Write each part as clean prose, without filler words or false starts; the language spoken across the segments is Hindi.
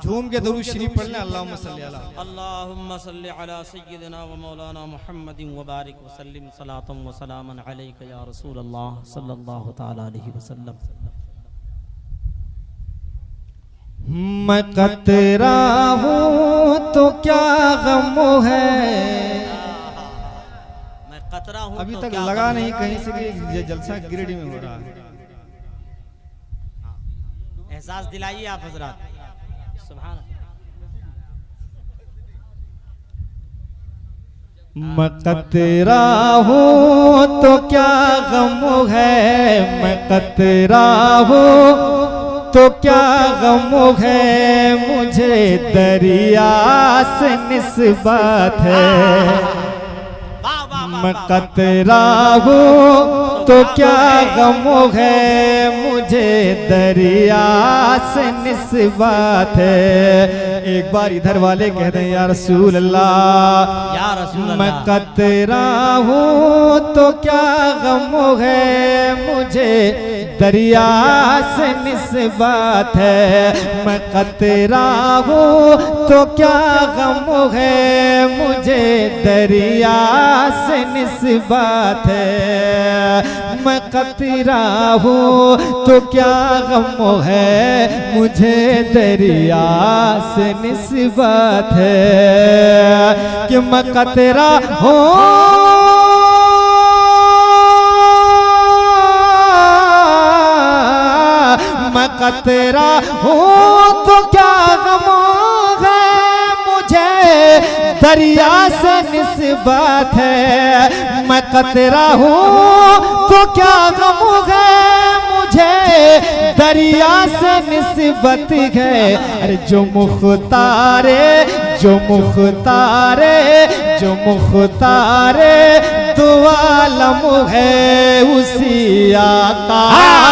झूम के दुरूद शरीफ पढ़ लें। अल्लाहुम्मा सल्ली अला सय्यिदिना व मौलाना मुहम्मदिन व बारिक व सल्लिम सलातम व सलामन अलैका या रसूल अल्लाह सल्लल्लाहु तआला अलैहि वसल्लम। मैं कतरा हूँ तो क्या गम है, मैं कतरा हूँ अभी तो तक क्या लगा गम नहीं है? कहीं से कि ये जलसा गिरिडीह में हो रहा है। एहसास दिलाइए आप हजरात। सुभान मैं कतरा हूँ तो क्या गम है, मैं कतरा हूँ तो क्या गम है, मुझे दरिया से निस्बत है। मैं कतरा हूँ तो क्या गम है, मुझे दरिया से निस्बत है। एक बार इधर वाले कह दें या रसूल अल्लाह, या रसूल अल्लाह। मैं कतरा हूँ तो क्या गम है, मुझे दरिया से निस्बत है। मैं कतरा हूँ तो क्या गम है, मुझे दरिया से निस्बत है। मैं कतरा हूँ तो क्या गम है, मुझे दरिया से निस्बत है। कि मैं कतरा हूँ मैं कतरा हूँ तो क्या गम है, मुझे दरिया से निस्बत है। मैं कतरा हूँ तो क्या गम है, मुझे दरिया से निस्बत है। अरे जो मुख्तारे जो मुख्तारे जो मुख्तारे दो आलम है, उसी आका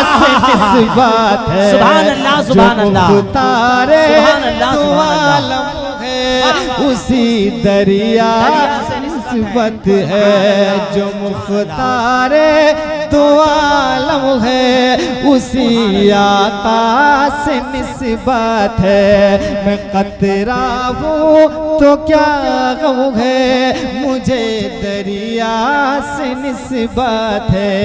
से निस्बत है। सुभान अल्लाह, सुभान अल्लाह। जो मुख्तारे सुभान अल्लाह, दो सुभान अल्लाह। आलम है, उसी दरिया से निस्बत है। जो मुख्तारे दो आलम है, उसी आका से निस्बत है। मैं कतरा हूँ तो क्या गम है, मुझे दरिया से निस्बत है।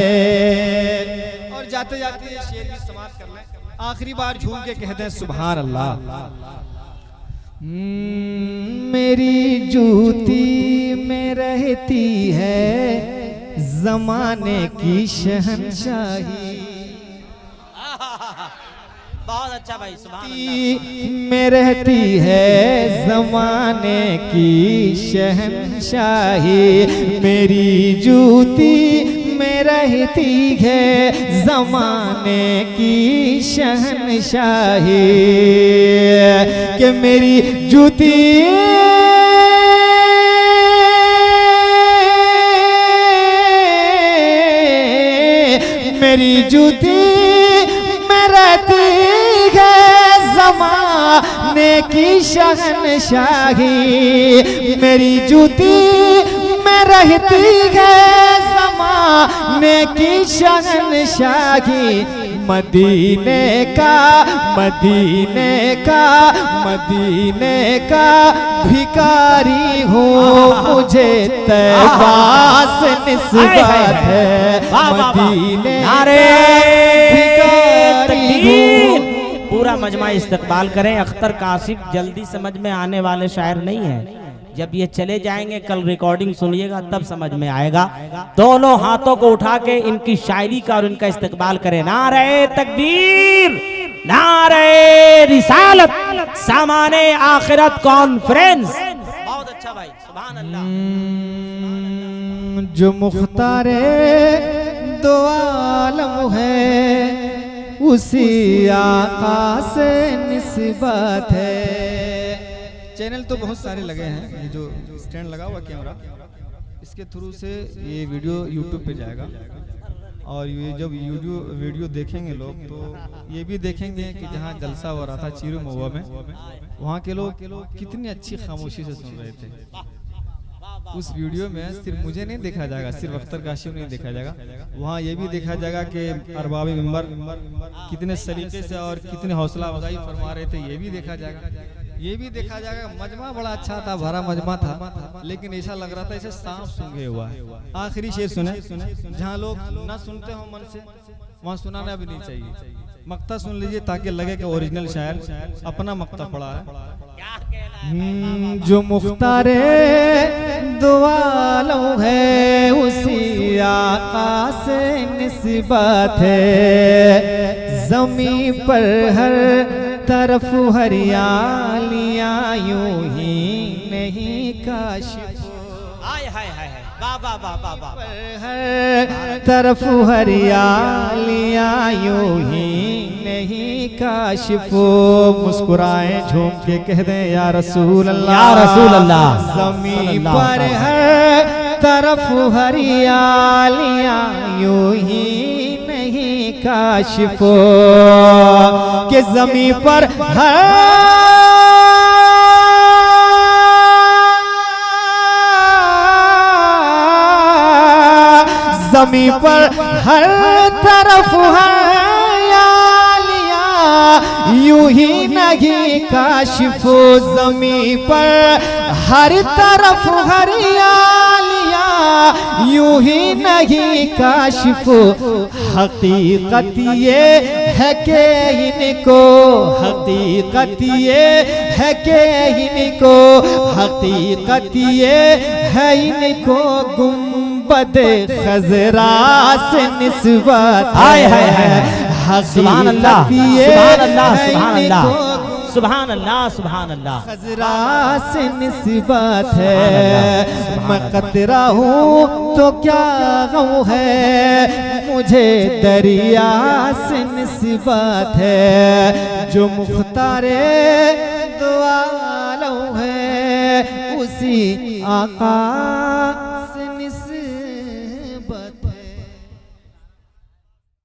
और जाते जाते ये शेर भी समाप्त कर लें, आखिरी बार झूम के कह दें सुभान अल्लाह। मेरी जूती में रहती है ज़माने की शहंशाही, बहुत अच्छा भाई। सुभान अल्लाह। में रहती है ज़माने की शहंशाही। मेरी जूती में रहती है ज़माने की शहंशाही। कि मेरी जूती मेरी जूती में रहती है ज़माने की शहंशाही। मेरी जूती में रहती है ज़माने की शहंशाही। मदीने का मदीने का मदीने का भिखारी हूँ, मुझे तैबा से निस्बत है। मदीने का भिखारी हूँ। पूरा मजमा इस्तकबाल करें। अख्तर काशिफ जल्दी समझ में आने वाले शायर नहीं है। जब ये चले जाएंगे, कल रिकॉर्डिंग सुनिएगा तब समझ में आएगा। दोनों हाथों को उठा के इनकी शायरी का और इनका इस्तकबाल करें। नारे तकबीर, नारे रिसालत, सामाने आखिरत कॉन्फ्रेंस। बहुत अच्छा भाई। सुभान अल्लाह। जो मुख्तारे दो आलम है, उसी आका से निस्बत है। चैनल तो बहुत सारे लगे हैं, ये जो स्टैंड लगा हुआ कैमरा, इसके थ्रू से ये वीडियो यूट्यूब पे जाएगा। और ये जब वीडियो देखेंगे लोग, तो ये भी देखेंगे कि जहाँ जलसा हो रहा था चीरू महुआ में, वहाँ के लोग कितनी अच्छी खामोशी से सुन रहे थे। उस वीडियो में सिर्फ मुझे नहीं देखा जाएगा, सिर्फ अख्तर काशिफ नहीं देखा जाएगा, वहाँ ये भी देखा जाएगा कि अरबाबी मिंबर कितने सलीके से और कितने हौसला अफजाई फरमा रहे थे, ये भी देखा जाएगा। ये भी देखा जाएगा मजमा बड़ा अच्छा था, भरा मजमा था, लेकिन ऐसा लग रहा था ऐसे सांप सूंघे हुआ है। आखिरी शेर सुने, जहाँ लोग न सुनते हो मन से वहाँ सुनाना भी नहीं चाहिए। मक्ता सुन लीजिए ताकि लगे कि ओरिजिनल शायर अपना मक्ता पढ़ा है। जो मुख्तारे दुआलो है उसी आका से निस्बत है, जमी पर हर तरफ हरियालियां यूं ही नहीं काशिफ, हर तरफ हरियालियां यूं ही नहीं काशिफ। मुस्कुराए झूम के कह दे या रसूल अल्लाह, या रसूल अल्लाह। ज़मीं पर हर तरफ हरियालियां यूं ही नहीं काशिफ, के ज़मीं पर ज़मीं पर हर तरफ हरियालियां यूं ही नहीं काशिफ, ज़मीं पर हर तरफ हरियालियां यूं ही नहीं काशिफ। हकीकत ये है कि इनको, हकीकत ये है कि इनको, हकीकत ये है इनको गुंबद खजरा से निस्बत है। सुभान अल्लाह, सुभान अल्लाह, सुभान अल्लाह, सुभान अल्लाह, सुभान अल्लाह। खजरा से निस्बत है, मैं कतरा हूँ तो क्या गम है, मुझे दरिया से निस्बत है। जो मुख्तारे दो आलम है उसी आका